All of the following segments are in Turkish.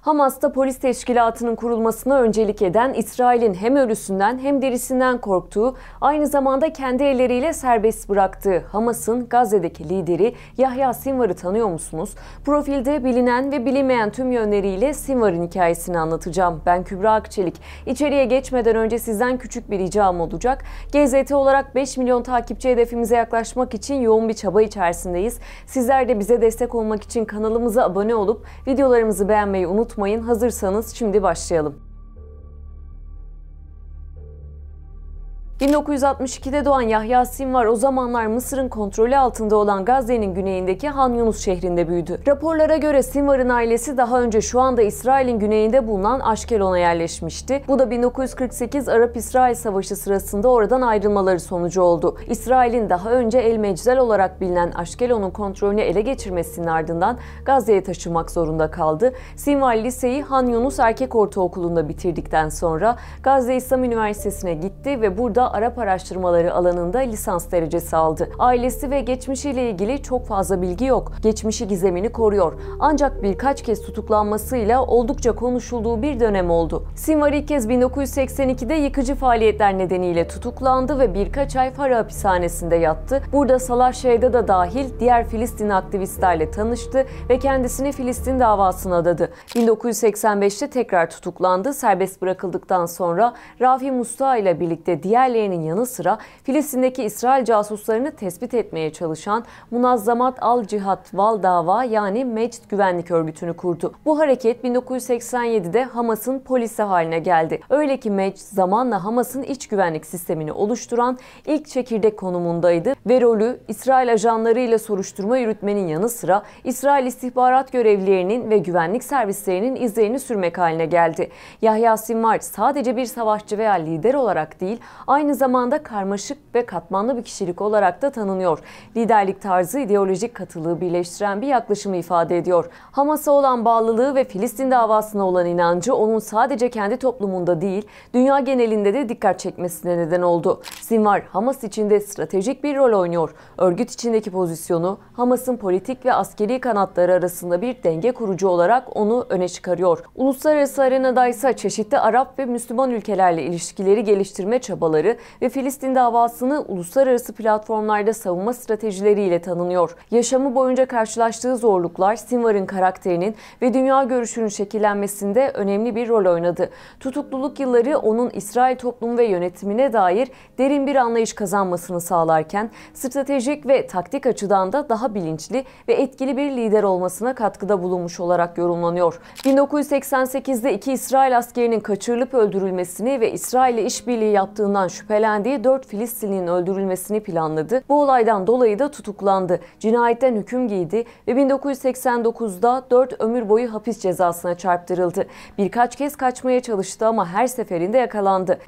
Hamas'ta polis teşkilatının kurulmasına öncelik eden, İsrail'in hem ölüsünden hem dirisinden korktuğu, aynı zamanda kendi elleriyle serbest bıraktığı Hamas'ın Gazze'deki lideri Yahya Sinvar'ı tanıyor musunuz? Profilde bilinen ve bilinmeyen tüm yönleriyle Sinvar'ın hikayesini anlatacağım. Ben Kübra Akçelik. İçeriye geçmeden önce sizden küçük bir ricam olacak. GZT olarak 5 milyon takipçi hedefimize yaklaşmak için yoğun bir çaba içerisindeyiz. Sizler de bize destek olmak için kanalımıza abone olup videolarımızı beğenmeyi unutmayın. Hazırsanız şimdi başlayalım. 1962'de doğan Yahya Sinvar o zamanlar Mısır'ın kontrolü altında olan Gazze'nin güneyindeki Han Yunus şehrinde büyüdü. Raporlara göre Sinvar'ın ailesi daha önce şu anda İsrail'in güneyinde bulunan Aşkelon'a yerleşmişti. Bu da 1948 Arap-İsrail Savaşı sırasında oradan ayrılmaları sonucu oldu. İsrail'in daha önce El Meczel olarak bilinen Aşkelon'un kontrolünü ele geçirmesinin ardından Gazze'ye taşınmak zorunda kaldı. Sinvar liseyi Han Yunus Erkek Ortaokulu'nda bitirdikten sonra Gazze İslam Üniversitesi'ne gitti ve burada Arap araştırmaları alanında lisans derecesi aldı. Ailesi ve geçmişiyle ilgili çok fazla bilgi yok. Geçmişi gizemini koruyor. Ancak birkaç kez tutuklanmasıyla oldukça konuşulduğu bir dönem oldu. Sinvar ilk kez 1982'de yıkıcı faaliyetler nedeniyle tutuklandı ve birkaç ay Fara hapishanesinde yattı. Burada Salah Şeyda da dahil diğer Filistin aktivistlerle tanıştı ve kendisini Filistin davasına adadı. 1985'te tekrar tutuklandı. Serbest bırakıldıktan sonra Rafi Mustafa ile birlikte diğerlerinin yanı sıra Filistin'deki İsrail casuslarını tespit etmeye çalışan Munazzamat al-Cihad Val Dava yani Mecd Güvenlik Örgütü'nü kurdu. Bu hareket 1987'de Hamas'ın polisi haline geldi. Öyle ki Mecd zamanla Hamas'ın iç güvenlik sistemini oluşturan ilk çekirdek konumundaydı ve rolü İsrail ajanlarıyla soruşturma yürütmenin yanı sıra İsrail istihbarat görevlilerinin ve güvenlik servislerinin izlerini sürmek haline geldi. Yahya Sinvar sadece bir savaşçı veya lider olarak değil, aynı zamanda karmaşık ve katmanlı bir kişilik olarak da tanınıyor. Liderlik tarzı ideolojik katılığı birleştiren bir yaklaşımı ifade ediyor. Hamas'a olan bağlılığı ve Filistin davasına olan inancı onun sadece kendi toplumunda değil, dünya genelinde de dikkat çekmesine neden oldu. Sinvar, Hamas içinde stratejik bir rol oynuyor. Örgüt içindeki pozisyonu, Hamas'ın politik ve askeri kanatları arasında bir denge kurucu olarak onu öne çıkarıyor. Uluslararası arenada ise çeşitli Arap ve Müslüman ülkelerle ilişkileri geliştirme çabaları ve Filistin davasını uluslararası platformlarda savunma stratejileriyle tanınıyor. Yaşamı boyunca karşılaştığı zorluklar Sinvar'ın karakterinin ve dünya görüşünün şekillenmesinde önemli bir rol oynadı. Tutukluluk yılları onun İsrail toplumu ve yönetimine dair derin bir anlayış kazanmasını sağlarken stratejik ve taktik açıdan da daha bilinçli ve etkili bir lider olmasına katkıda bulunmuş olarak yorumlanıyor. 1988'de iki İsrail askerinin kaçırılıp öldürülmesini ve İsrail ile işbirliği yaptığından şüphelendiği 4 Filistinli'nin öldürülmesini planladı. Bu olaydan dolayı da tutuklandı. Cinayetten hüküm giydi ve 1989'da 4 ömür boyu hapis cezasına çarptırıldı. Birkaç kez kaçmaya çalıştı ama her seferinde yakalandı.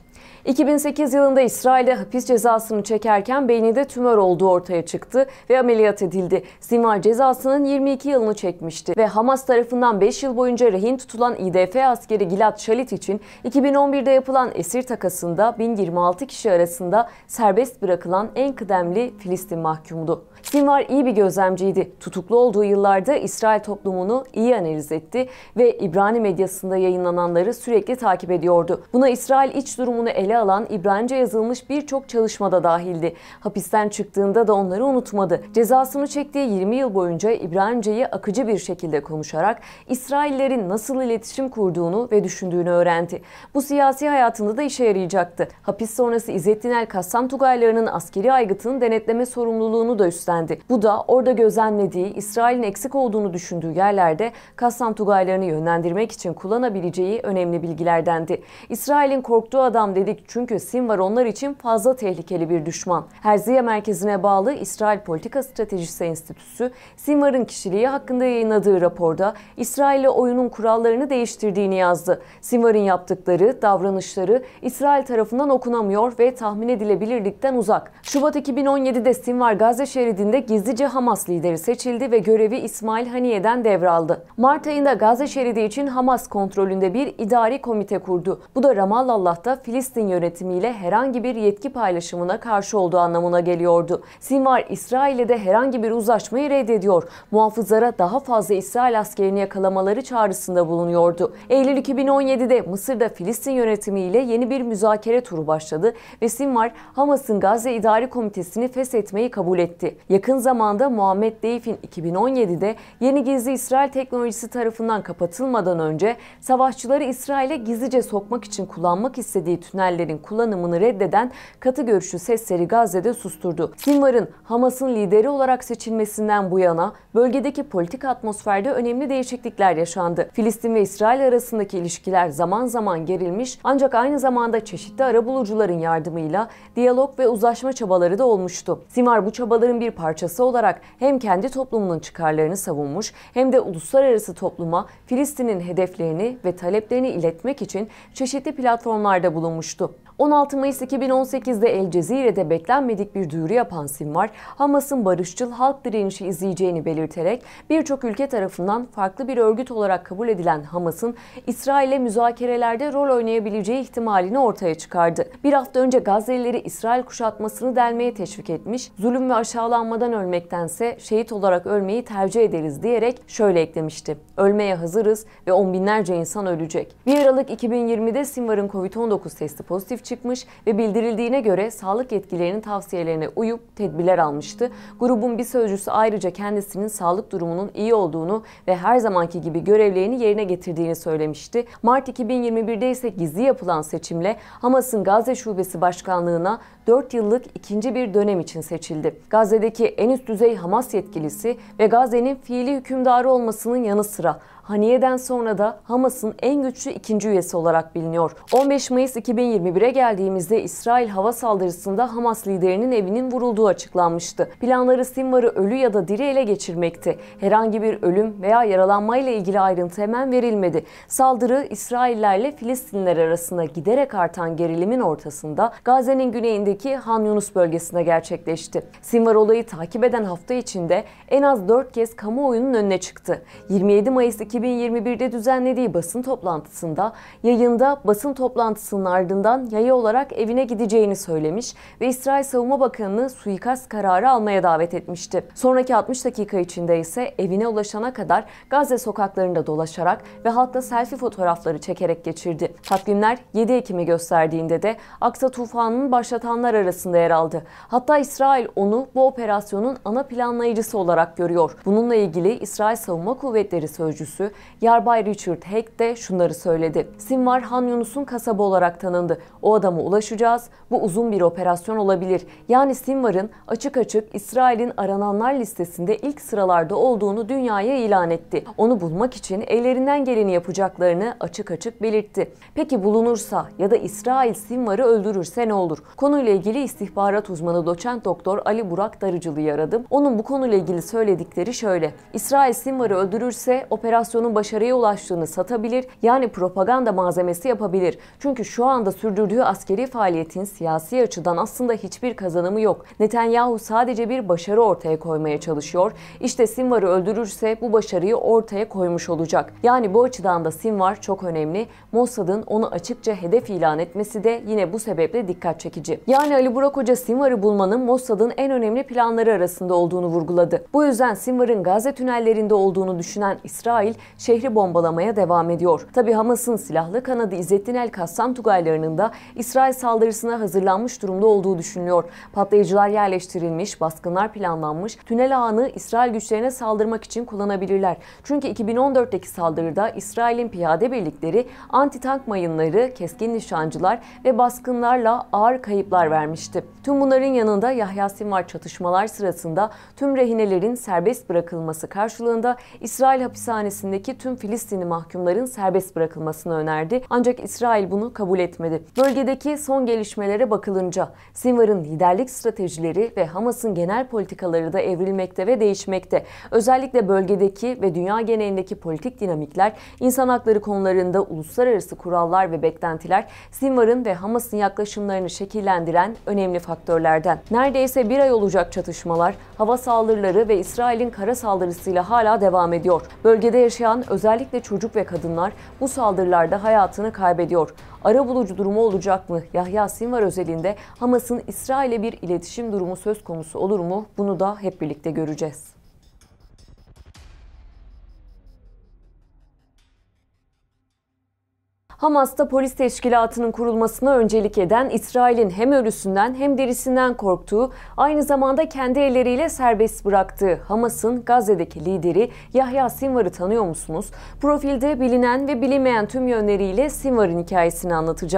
2008 yılında İsrail'de hapis cezasını çekerken beyninde tümör olduğu ortaya çıktı ve ameliyat edildi. Sinvar cezasının 22 yılını çekmişti ve Hamas tarafından 5 yıl boyunca rehin tutulan İDF askeri Gilad Shalit için 2011'de yapılan esir takasında 1026 kişi arasında serbest bırakılan en kıdemli Filistin mahkumdu. Sinvar iyi bir gözlemciydi. Tutuklu olduğu yıllarda İsrail toplumunu iyi analiz etti ve İbrani medyasında yayınlananları sürekli takip ediyordu. Buna İsrail iç durumunu ele alan İbranice yazılmış birçok çalışmada dahildi. Hapisten çıktığında da onları unutmadı. Cezasını çektiği 20 yıl boyunca İbranice'yi akıcı bir şekilde konuşarak İsraillerin nasıl iletişim kurduğunu ve düşündüğünü öğrendi. Bu siyasi hayatında da işe yarayacaktı. Hapis sonrası İzzettin el-Kassam Tugaylarının askeri aygıtını denetleme sorumluluğunu da üstlendi. Bu da orada gözlemlediği, İsrail'in eksik olduğunu düşündüğü yerlerde Kassam Tugaylarını yönlendirmek için kullanabileceği önemli bilgilerdendi. İsrail'in korktuğu adam dedik çünkü Sinvar onlar için fazla tehlikeli bir düşman. Herziya merkezine bağlı İsrail Politika Stratejisi Enstitüsü, Sinvar'ın kişiliği hakkında yayınladığı raporda İsrail'le oyunun kurallarını değiştirdiğini yazdı. Sinvar'ın yaptıkları, davranışları İsrail tarafından okunamıyor ve tahmin edilebilirlikten uzak. Şubat 2017'de Sinvar Gazze şeridinde gizlice Hamas lideri seçildi ve görevi İsmail Haniye'den devraldı. Mart ayında Gazze şeridi için Hamas kontrolünde bir idari komite kurdu. Bu da Ramallah'ta Filistin yönetimiyle herhangi bir yetki paylaşımına karşı olduğu anlamına geliyordu. Sinvar, İsrail'e de herhangi bir uzlaşmayı reddediyor. Muhafızlara daha fazla İsrail askerini yakalamaları çağrısında bulunuyordu. Eylül 2017'de Mısır'da Filistin yönetimiyle yeni bir müzakere turu başladı ve Sinvar, Hamas'ın Gazze İdari Komitesi'ni feshetmeyi kabul etti. Yakın zamanda Muhammed Deif'in 2017'de yeni gizli İsrail teknolojisi tarafından kapatılmadan önce savaşçıları İsrail'e gizlice sokmak için kullanmak istediği tünellerin kullanımını reddeden katı görüşlü sesleri Gazze'de susturdu. Sinvar'ın Hamas'ın lideri olarak seçilmesinden bu yana bölgedeki politik atmosferde önemli değişiklikler yaşandı. Filistin ve İsrail arasındaki ilişkiler zaman zaman gerilmiş, ancak aynı zamanda çeşitli arabulucuların yardımıyla diyalog ve uzlaşma çabaları da olmuştu. Sinvar bu çabaların bir parçası olarak hem kendi toplumunun çıkarlarını savunmuş hem de uluslararası topluma Filistin'in hedeflerini ve taleplerini iletmek için çeşitli platformlarda bulunmuştu. 16 Mayıs 2018'de El Cezire'de beklenmedik bir duyuru yapan Sinvar, Hamas'ın barışçıl halk direnişi izleyeceğini belirterek birçok ülke tarafından farklı bir örgüt olarak kabul edilen Hamas'ın İsrail'le müzakerelerde rol oynayabileceği ihtimalini ortaya çıkardı. Bir hafta önce Gazze'lileri İsrail kuşatmasını delmeye teşvik etmiş, zulüm ve aşağılanmadan ölmektense şehit olarak ölmeyi tercih ederiz diyerek şöyle eklemişti: "Ölmeye hazırız ve on binlerce insan ölecek." 1 Aralık 2020'de Sinvar'ın Covid-19 testi pozitif çıkmış ve bildirildiğine göre sağlık yetkililerinin tavsiyelerine uyup tedbirler almıştı. Grubun bir sözcüsü ayrıca kendisinin sağlık durumunun iyi olduğunu ve her zamanki gibi görevlerini yerine getirdiğini söylemişti. Mart 2021'de ise gizli yapılan seçimle Hamas'ın Gazze Şubesi Başkanlığı'na 4 yıllık ikinci bir dönem için seçildi. Gazze'deki en üst düzey Hamas yetkilisi ve Gazze'nin fiili hükümdarı olmasının yanı sıra Haniye'den sonra da Hamas'ın en güçlü ikinci üyesi olarak biliniyor. 15 Mayıs 2021'e geldiğimizde İsrail hava saldırısında Hamas liderinin evinin vurulduğu açıklanmıştı. Planları Sinvar'ı ölü ya da diri ele geçirmekti. Herhangi bir ölüm veya yaralanmayla ilgili ayrıntı hemen verilmedi. Saldırı İsraillerle Filistinliler arasında giderek artan gerilimin ortasında Gazze'nin güneyindeki Han Yunus bölgesinde gerçekleşti. Sinvar olayı takip eden hafta içinde en az 4 kez kamuoyunun önüne çıktı. 27 Mayıs 2021'de düzenlediği basın toplantısında yayında basın toplantısının ardından yaya olarak evine gideceğini söylemiş ve İsrail Savunma Bakanı'nı suikast kararı almaya davet etmişti. Sonraki 60 dakika içinde ise evine ulaşana kadar Gazze sokaklarında dolaşarak ve halkla selfie fotoğrafları çekerek geçirdi. Takvimler 7 Ekim'i gösterdiğinde de Aksa tufanının başlatanlar arasında yer aldı. Hatta İsrail onu bu operasyonun ana planlayıcısı olarak görüyor. Bununla ilgili İsrail Savunma Kuvvetleri Sözcüsü Yarbay Richard Heck de şunları söyledi: "Sinvar Han Yunus'un kasabı olarak tanındı. O adama ulaşacağız. Bu uzun bir operasyon olabilir." Yani Sinvar'ın açık açık İsrail'in arananlar listesinde ilk sıralarda olduğunu dünyaya ilan etti. Onu bulmak için ellerinden geleni yapacaklarını açık açık belirtti. Peki bulunursa ya da İsrail Sinvar'ı öldürürse ne olur? Konuyla ilgili istihbarat uzmanı doçent doktor Ali Burak Darıcılı'yı aradım. Onun bu konuyla ilgili söyledikleri şöyle: İsrail Sinvar'ı öldürürse operasyonun başarıya ulaştığını satabilir, yani propaganda malzemesi yapabilir. Çünkü şu anda sürdürdüğü askeri faaliyetin siyasi açıdan aslında hiçbir kazanımı yok. Netanyahu sadece bir başarı ortaya koymaya çalışıyor. İşte Sinvar'ı öldürürse bu başarıyı ortaya koymuş olacak. Yani bu açıdan da Sinvar çok önemli. Mossad'ın onu açıkça hedef ilan etmesi de yine bu sebeple dikkat çekici. Yani Ali Burak Hoca Sinvar'ı bulmanın Mossad'ın en önemli planları arasında olduğunu vurguladı. Bu yüzden Sinvar'ın Gazze tünellerinde olduğunu düşünen İsrail şehri bombalamaya devam ediyor. Tabi Hamas'ın silahlı kanadı İzzettin El-Kassam Tugaylarının da İsrail saldırısına hazırlanmış durumda olduğu düşünülüyor. Patlayıcılar yerleştirilmiş, baskınlar planlanmış, tünel ağını İsrail güçlerine saldırmak için kullanabilirler. Çünkü 2014'teki saldırıda İsrail'in piyade birlikleri anti-tank mayınları, keskin nişancılar ve baskınlarla ağır kayıplar vermişti. Tüm bunların yanında Yahya Sinvar çatışmalar sırasında tüm rehinelerin serbest bırakılması karşılığında İsrail hapishanesinde cezaevindeki tüm Filistinli mahkumların serbest bırakılmasını önerdi. Ancak İsrail bunu kabul etmedi. Bölgedeki son gelişmelere bakılınca Sinvar'ın liderlik stratejileri ve Hamas'ın genel politikaları da evrilmekte ve değişmekte. Özellikle bölgedeki ve dünya genelindeki politik dinamikler, insan hakları konularında uluslararası kurallar ve beklentiler Sinvar'ın ve Hamas'ın yaklaşımlarını şekillendiren önemli faktörlerden. Neredeyse bir ay olacak çatışmalar, hava saldırıları ve İsrail'in kara saldırısıyla hala devam ediyor. Bölgede yaşayan özellikle çocuk ve kadınlar bu saldırılarda hayatını kaybediyor. Arabulucu durumu olacak mı? Yahya Sinvar özelinde Hamas'ın İsrail'e bir iletişim durumu söz konusu olur mu? Bunu da hep birlikte göreceğiz. Hamas'ta polis teşkilatının kurulmasına öncelik eden İsrail'in hem ölüsünden hem dirisinden korktuğu, aynı zamanda kendi elleriyle serbest bıraktığı Hamas'ın Gazze'deki lideri Yahya Sinvar'ı tanıyor musunuz? Profilde bilinen ve bilinmeyen tüm yönleriyle Sinvar'ın hikayesini anlatacağım.